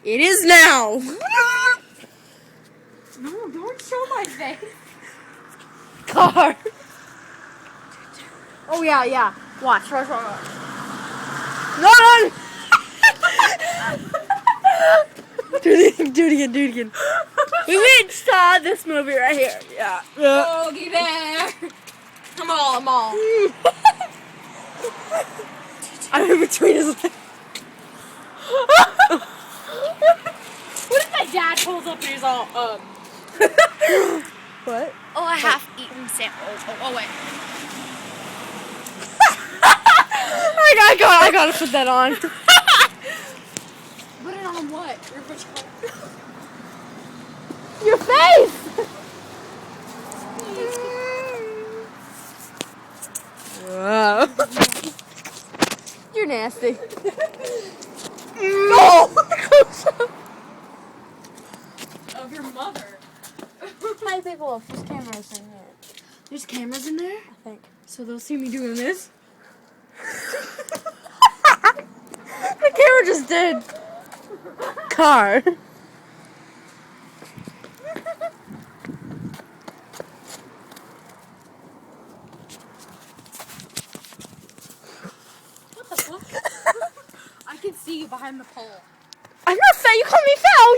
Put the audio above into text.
It is now. No, don't show my face. Car. Oh yeah. Watch. No. Do it again. We went saw this movie right here. Yeah. Bogey Bear. I'm all. I'm in between his legs. What if my dad pulls up and he's all, What? Oh, I half-eaten sample. Oh, wait. I gotta put that on. Put it on what? Your face! Wow. You're nasty. No! Of your mother. How many people have there's cameras in here? There's cameras in there? I think. So they'll see me doing this? The camera just did. Car. What the fuck? I can see you behind the pole. I'm not fat. You call me foul,